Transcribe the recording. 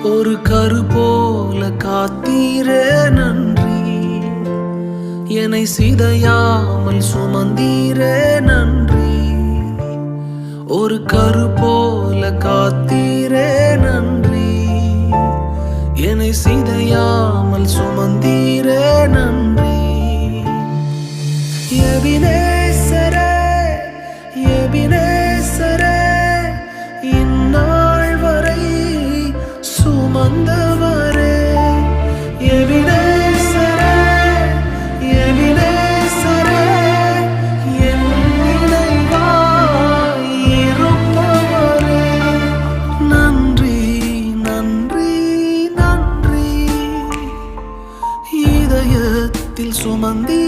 ஒரு கரு போல காத்தீரே நன்றி, என்னை சிதையாமல் சுமந்தீரே நன்றி. ஒரு கரு போல காத்தீரே நன்றி, என்னை சிதையாமல் சுமந்தீரே நன்றி. எபினேசரே எபினேசரே, இந்நாள் வரை சுமந்தவரே. எபினேசரே எபினேசரே, என் நினைவாய் இருப்பவரே. நன்றி நன்றி நன்றி, இதயத்தில் சுமந்தீ